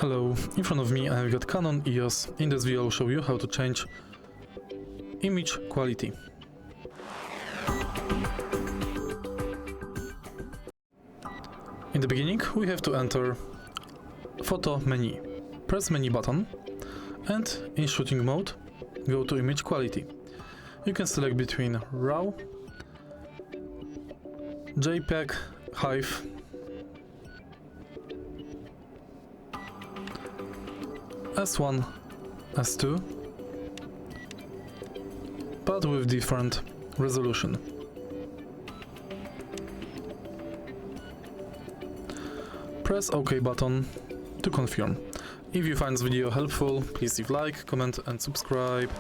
Hello, in front of me I've got Canon EOS. In this video I'll show you how to change image quality. In the beginning we have to enter photo menu. Press menu button and in shooting mode go to image quality. You can select between RAW, JPEG, HIFE, S1, S2, but with different resolution. Press OK button to confirm. If you find this video helpful, please leave like, comment and subscribe.